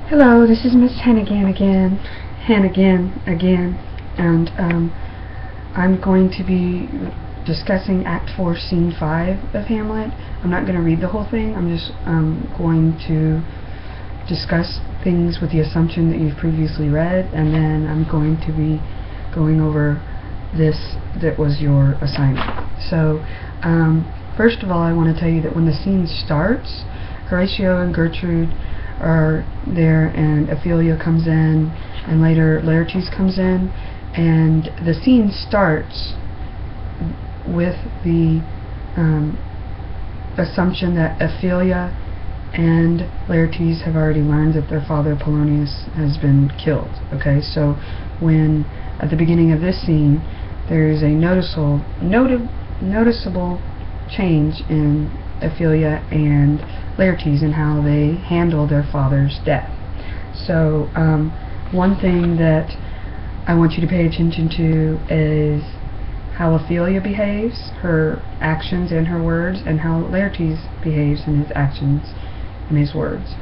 Hello, this is Miss Hennegan again, and I'm going to be discussing Act IV, Scene 5 of Hamlet. I'm not going to read the whole thing, I'm just going to discuss things with the assumption that you've previously read, and then I'm going to be going over this that was your assignment. So, first of all, I want to tell you that when the scene starts, Horatio and Gertrude are there, and Ophelia comes in, and later Laertes comes in, and the scene starts with the assumption that Ophelia and Laertes have already learned that their father Polonius has been killed. Okay, so when at the beginning of this scene there is a noticeable change in Ophelia and Laertes and how they handle their father's death. So one thing that I want you to pay attention to is how Ophelia behaves, her actions and her words, and how Laertes behaves in his actions and his words.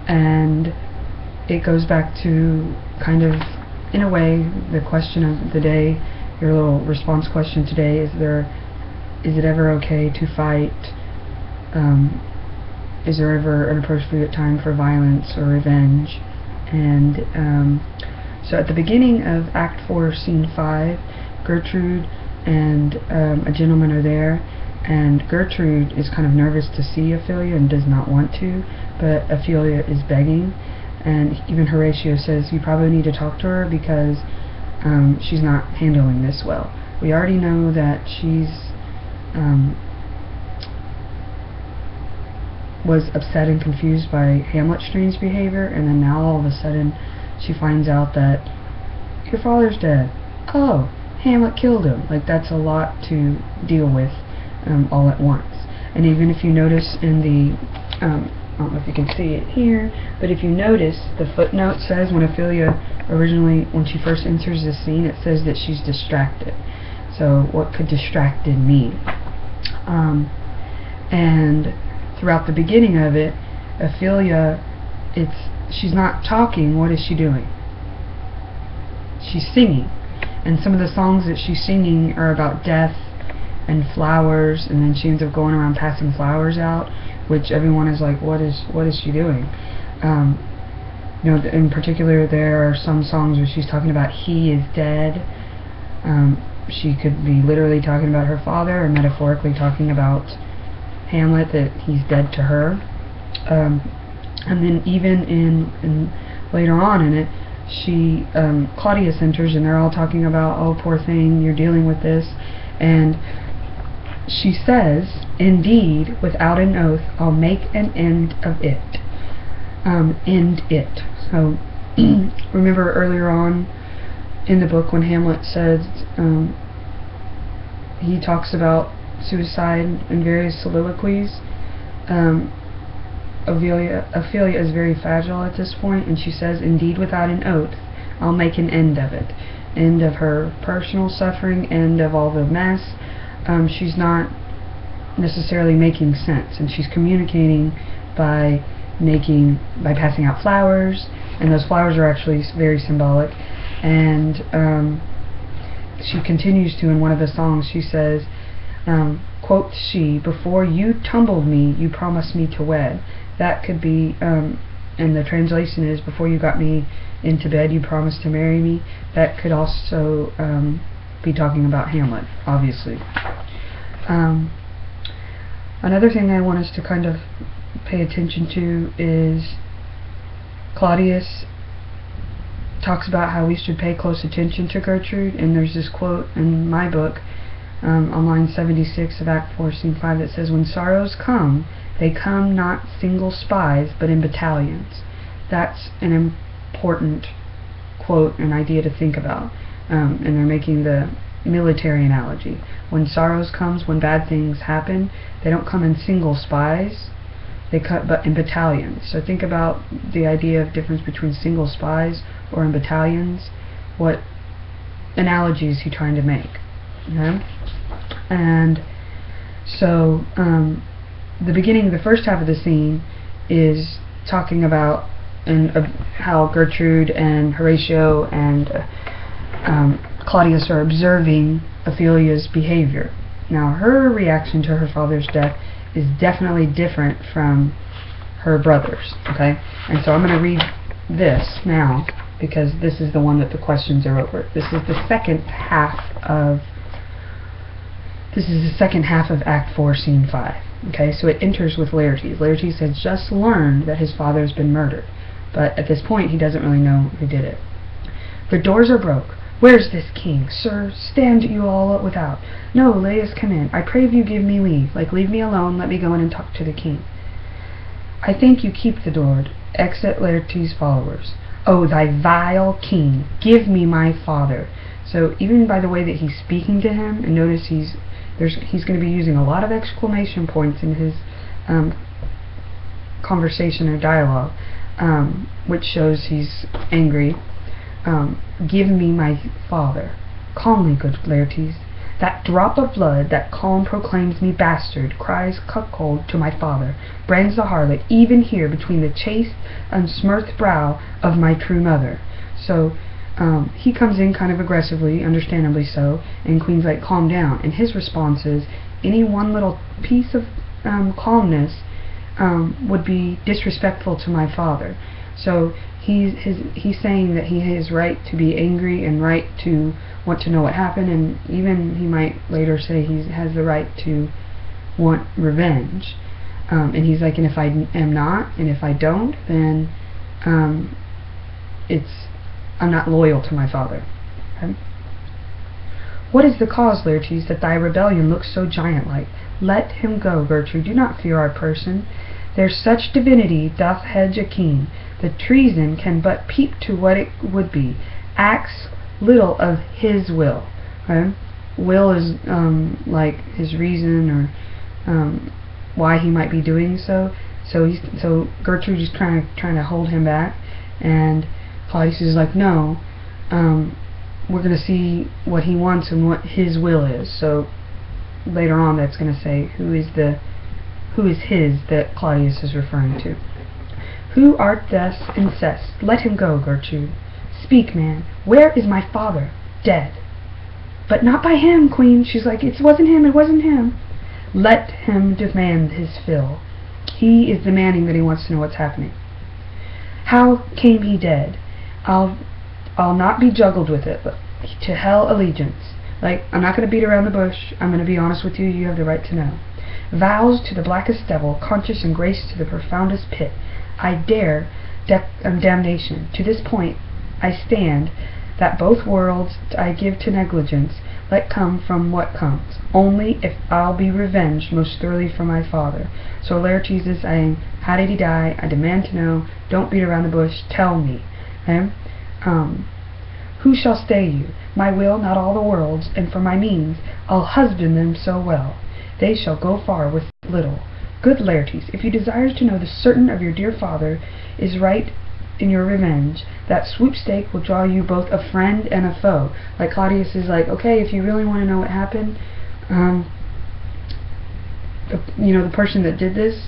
And it goes back to kind of, in a way, the question of the day, your little response question today, is it ever okay to fight? Is there ever an appropriate time for violence or revenge? And so at the beginning of Act 4, Scene 5, Gertrude and a gentleman are there, and Gertrude is kind of nervous to see Ophelia and does not want to, but Ophelia is begging, and even Horatio says you probably need to talk to her because she's not handling this well. We already know that she's was upset and confused by Hamlet's strange behavior, and then now all of a sudden she finds out that your father's dead. Oh, Hamlet killed him. Like, that's a lot to deal with all at once. And even if you notice in the I don't know if you can see it here, but if you notice, the footnote says when Ophelia when she first enters the scene, it says that she's distracted. So what could distracted mean? And throughout the beginning of it, Ophelia, she's not talking. What is she doing? She's singing. And some of the songs that she's singing are about death and flowers, and then she ends up going around passing flowers out, which everyone is like, what is she doing? You know, in particular, there are some songs where she's talking about he is dead. She could be literally talking about her father, or metaphorically talking about Hamlet, that he's dead to her. And then even in later on in it, Claudius enters, and they're all talking about, oh, poor thing, you're dealing with this, and she says, indeed, without an oath, I'll make an end of it. End it. So remember earlier on in the book when Hamlet says he talks about suicide in various soliloquies. Ophelia is very fragile at this point, and she says, indeed, without an oath, I'll make an end of it. End of her personal suffering, end of all the mess. She's not necessarily making sense, and she's communicating by passing out flowers, and those flowers are actually very symbolic. And she continues to, in one of the songs, she says, quoth she, before you tumbled me, you promised me to wed. That could be, and the translation is, before you got me into bed, you promised to marry me. That could also be talking about Hamlet, obviously. Another thing I want us to kind of pay attention to is Claudius talks about how we should pay close attention to Gertrude, and there's this quote in my book on line 76 of Act 4, Scene 5 that says, when sorrows come, they come not single spies, but in battalions. That's an important quote, an idea to think about, and they're making the military analogy. When sorrows comes, when bad things happen, they don't come in single spies, but in battalions. So think about the idea of difference between single spies or in battalions. What analogy is he trying to make? Okay? And so the beginning, the first half of the scene is talking about how Gertrude and Horatio and Claudius are observing Ophelia's behavior. Now, her reaction to her father's death is definitely different from her brother's, okay? And so I'm going to read this now, because this is the one that the questions are over. This is the second half of Act 4, Scene 5. Okay, so it enters with Laertes. Laertes has just learned that his father's been murdered, but at this point he doesn't really know who did it. The doors are broke. Where's this king? Sir, stand you all without. No, let us come in. I pray you give me leave. Like, leave me alone, let me go in and talk to the king. I think you keep the door. Exit Laertes' followers. Oh, thy vile king, give me my father. So even by the way that he's speaking to him, and notice he's going to be using a lot of exclamation points in his conversation or dialogue, which shows he's angry. Give me my father. Calmly, good Laertes. That drop of blood, that calm proclaims me bastard, cries cuckold to my father, brands the harlot, even here between the chaste and smirth brow of my true mother. So he comes in kind of aggressively, understandably so, and Queen's like, calm down. And his response is, any one little piece of calmness would be disrespectful to my father. So he's saying that he has right to be angry and right to want to know what happened, and even he might later say he has the right to want revenge. And he's like, and if I am not, and if I don't, then I'm not loyal to my father. Okay? What is the cause, Laertes, that thy rebellion looks so giant-like? Let him go, Gertrude. Do not fear our person. There's such divinity doth hedge a king. The treason can but peep to what it would be. Acts little of his will. Okay? Will is like his reason, or why he might be doing so. So Gertrude is trying to hold him back, and Claudius is like, no, we're going to see what he wants and what his will is. So later on, that's going to say who is his that Claudius is referring to. Who art thus incensed? Let him go, Gertrude. Speak, man. Where is my father? Dead. But not by him, Queen. She's like, it wasn't him. Let him demand his fill. He is demanding that he wants to know what's happening. How came he dead? I'll not be juggled with it. But to hell allegiance. Like, I'm not going to beat around the bush. I'm going to be honest with you. You have the right to know. Vows to the blackest devil, conscience and grace to the profoundest pit. I dare damnation. To this point I stand, that both worlds I give to negligence, let come from what comes. Only if I'll be revenged most thoroughly for my father. So Laertes is saying, how did he die? I demand to know. Don't beat around the bush. Tell me. Okay? Who shall stay you? My will, not all the world's, and for my means I'll husband them so well. They shall go far with little. Good Laertes, if you desire to know the certain of your dear father is right in your revenge, that swoop-stake will draw you both a friend and a foe. Like Claudius is like, okay, if you really want to know what happened, the person that did this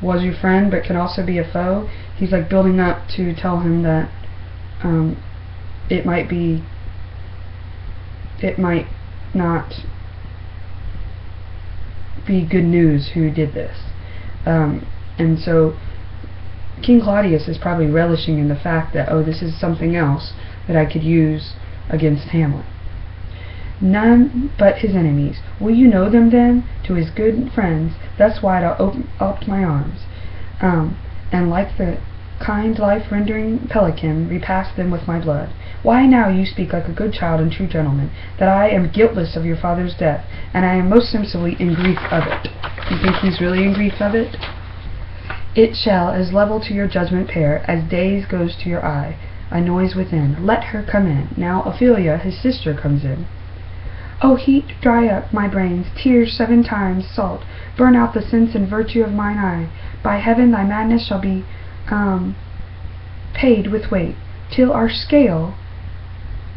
was your friend but can also be a foe. He's like building up to tell him that it might not be good news who did this. And so King Claudius is probably relishing in the fact that, oh, this is something else that I could use against Hamlet. None but his enemies. Will you know them then? To his good friends, thus wide I'll open up my arms, and like the kind life-rendering pelican, repass them with my blood. Why now you speak like a good child and true gentleman, that I am guiltless of your father's death, and I am most sensibly in grief of it. You think he's really in grief of it? It shall as level to your judgment pair, as days goes to your eye, a noise within. Let her come in. Now Ophelia, his sister, comes in. O heat, dry up my brains, tears 7 times salt, burn out the sense and virtue of mine eye. By heaven thy madness shall be paid with weight, till our scale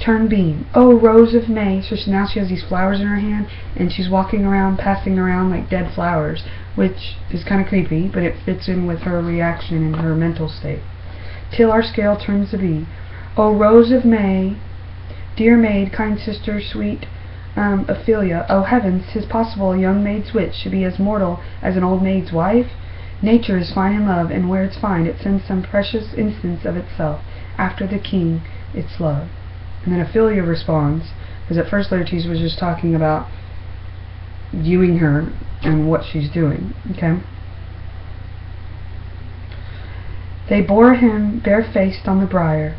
turn beam. O rose of May. So now she has these flowers in her hand, and she's walking around, passing around like dead flowers, which is kind of creepy, but it fits in with her reaction and her mental state. Till our scale turns to be, O Rose of May, dear maid, kind sister, sweet Ophelia, O heavens, 'tis possible a young maid's wit should be as mortal as an old maid's wife? Nature is fine in love, and where it's fine, it sends some precious instance of itself after the king its love. And then Ophelia responds, because at first Laertes was just talking about viewing her and what she's doing. Okay. They bore him barefaced on the briar,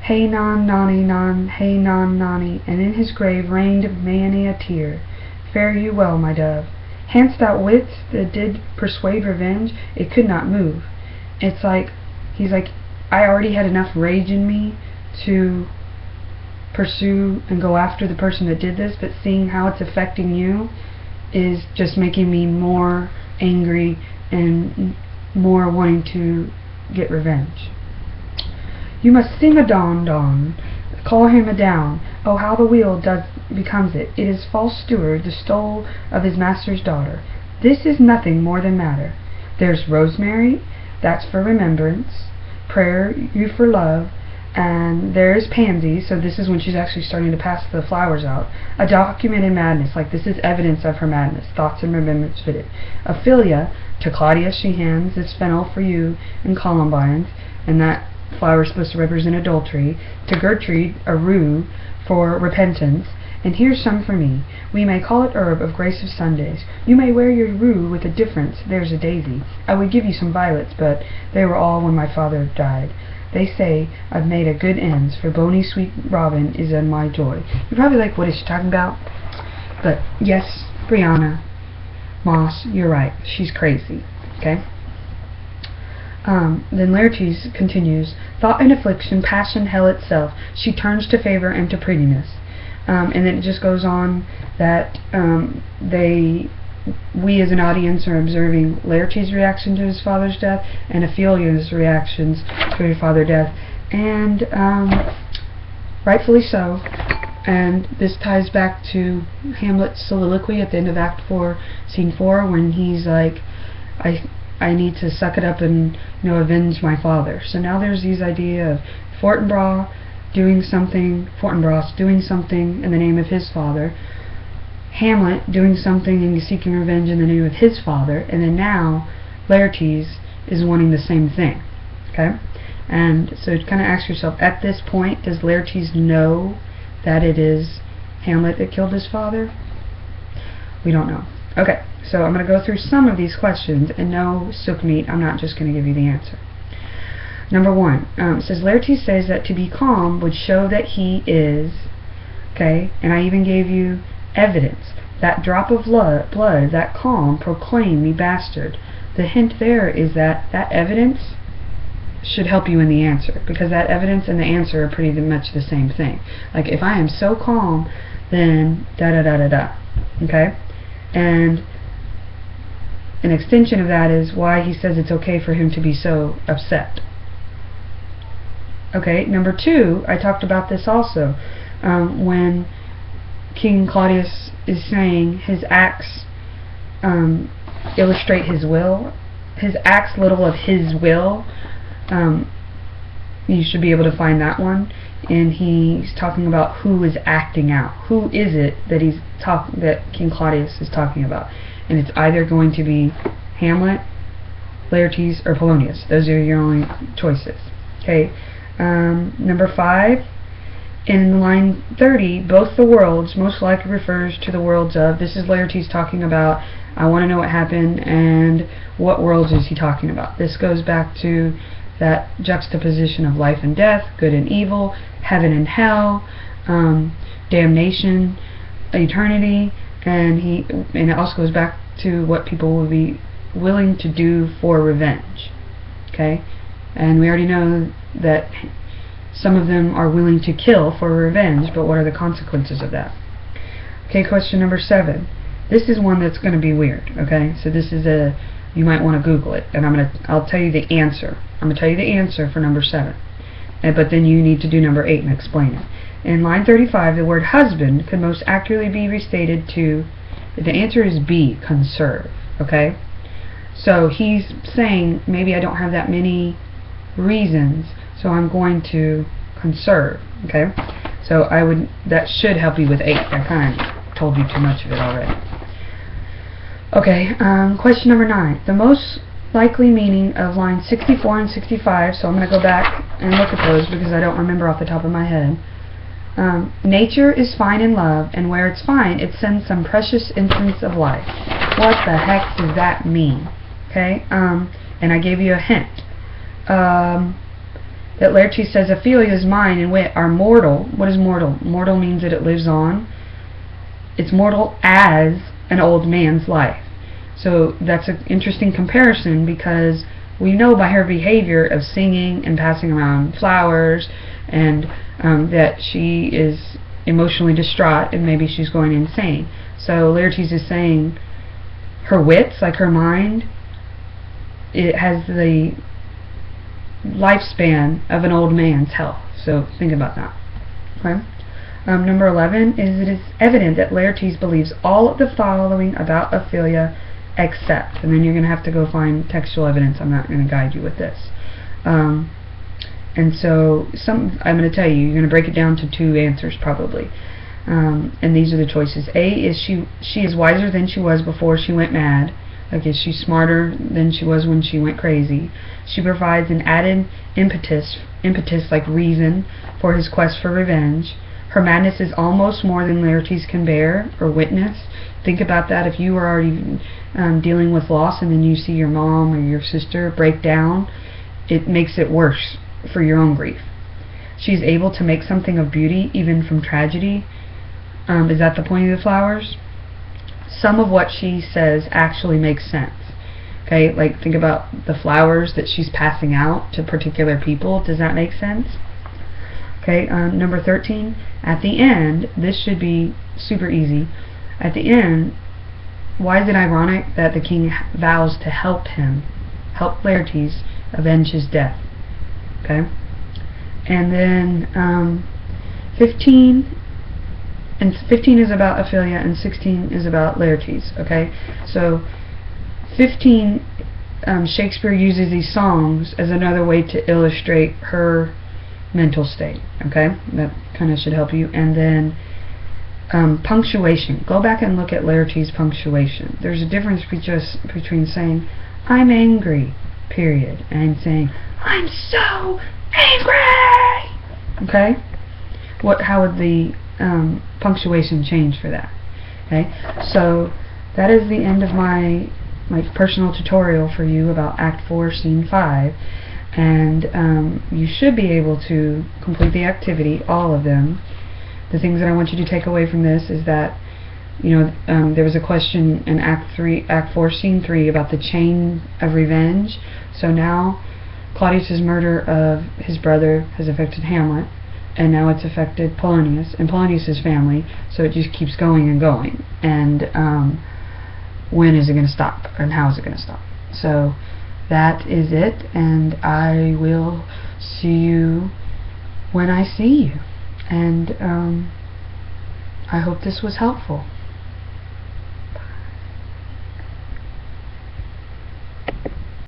hey non nani non, hey non nani, and in his grave reigned many a tear. Fare you well, my dove. Hadst thou wits that did persuade revenge, it could not move. It's like, he's like, I already had enough rage in me to pursue and go after the person that did this, but seeing how it's affecting you is just making me more angry and more wanting to get revenge. You must sing a don, call him a down. Oh, how the wheel becomes it. It is false steward, the stole of his master's daughter. This is nothing more than matter. There's rosemary, that's for remembrance, prayer, you for love, and there's pansy, so this is when she's actually starting to pass the flowers out. A documented madness, like this is evidence of her madness, thoughts and remembrance fitted. Ophelia, to Claudius she hands this fennel for you and columbines, and that flower is supposed to represent adultery. To Gertrude, a rue for repentance, and here's some for me. We may call it herb of grace of Sundays. You may wear your rue with a difference, there's a daisy. I would give you some violets, but they were all when my father died. They say I've made a good ends, for bony sweet Robin is in my joy. You're probably like, what is she talking about? But yes, Brianna Moss, you're right, she's crazy. Okay? Then Laertes continues, thought and affliction, passion, hell itself, she turns to favor and to prettiness. And then it just goes on that we as an audience are observing Laertes' reaction to his father's death and Ophelia's reactions to her father's death, and rightfully so. And this ties back to Hamlet's soliloquy at the end of Act 4, Scene 4, when he's like, I need to suck it up and, you know, avenge my father. So now there's this idea of Fortinbras doing something in the name of his father, Hamlet doing something and seeking revenge in the name of his father, and then now Laertes is wanting the same thing. Okay? And so you kind of ask yourself, at this point, does Laertes know that it is Hamlet that killed his father? We don't know. Okay, so I'm going to go through some of these questions, and no silk meat, I'm not just going to give you the answer. Number 1, it says, Laertes says that to be calm would show that he is, okay, and I even gave you evidence. That drop of blood, that calm, proclaim me bastard. The hint there is that that evidence should help you in the answer, because that evidence and the answer are pretty much the same thing. Like, if I am so calm, then da-da-da-da-da, okay? And an extension of that is why he says it's okay for him to be so upset. Okay, number 2, I talked about this also, when King Claudius is saying his acts illustrate his will. His acts little of his will. You should be able to find that one. And he's talking about who is acting out. Who is it that that King Claudius is talking about? And it's either going to be Hamlet, Laertes, or Polonius. Those are your only choices. Okay. Number 5. In line 30, both the worlds most likely refers to the worlds of. This is Laertes talking about, I want to know what happened, and what worlds is he talking about. This goes back to that juxtaposition of life and death, good and evil, heaven and hell, damnation, eternity, and it also goes back to what people will be willing to do for revenge. Okay, and we already know that some of them are willing to kill for revenge, but what are the consequences of that? Okay, question number 7. This is one that's going to be weird. Okay, so this is you might want to Google it, and I'll tell you the answer. I'm going to tell you the answer for number 7, but then you need to do number 8 and explain it. In line 35, the word husband could most accurately be restated to, the answer is B, conserve. Okay, So he's saying, maybe I don't have that many reasons, so I'm going to conserve. Okay, so that should help you with 8. I kind of told you too much of it already. Okay, question number 9. The most likely meaning of lines 64 and 65, so I'm going to go back and look at those because I don't remember off the top of my head. Nature is fine in love, and where it's fine, it sends some precious instance of life. What the heck does that mean? Okay, and I gave you a hint. That Laertes says Ophelia's mind and wit are mortal. What is mortal? Mortal means that it lives on. It's mortal as an old man's life. So that's an interesting comparison, because we know by her behavior of singing and passing around flowers and that she is emotionally distraught and maybe she's going insane. So Laertes is saying her wits, like her mind, it has the lifespan of an old man's health. So think about that. Okay. Number 11 is it is evident that Laertes believes all of the following about Ophelia except, and then you're going to have to go find textual evidence. I'm not going to guide you with this. And so I'm going to tell you, you're going to break it down to 2 answers probably. And these are the choices. A is she is wiser than she was before she went mad. Like, is she smarter than she was when she went crazy? She provides an added impetus like reason for his quest for revenge. Her madness is almost more than Laertes can bear or witness. Think about that. If you are already dealing with loss and then you see your mom or your sister break down, it makes it worse for your own grief. She's able to make something of beauty even from tragedy. Is that the point of the flowers? Some of what she says actually makes sense. Okay, like think about the flowers that she's passing out to particular people. Does that make sense? Okay, number 13. At the end, this should be super easy. At the end, why is it ironic that the king vows to help Laertes avenge his death? Okay, and then 15 is about Ophelia and 16 is about Laertes. Okay, so 15, Shakespeare uses these songs as another way to illustrate her mental state. Okay, that kind of should help you. And then punctuation. Go back and look at Laertes' punctuation. There's a difference between saying I'm angry, period, and saying I'm so angry. Okay, how would the punctuation change for that? Okay, so that is the end of my personal tutorial for you about Act 4, Scene 5, and you should be able to complete the activity, all of them. The things that I want you to take away from this is that, there was a question in Act 4, Scene 3 about the chain of revenge. So now Claudius's murder of his brother has affected Hamlet, and now it's affected Polonius and Polonius's family, so it just keeps going and going. And when is it going to stop, and how is it going to stop? So that is it, and I will see you when I see you. And I hope this was helpful.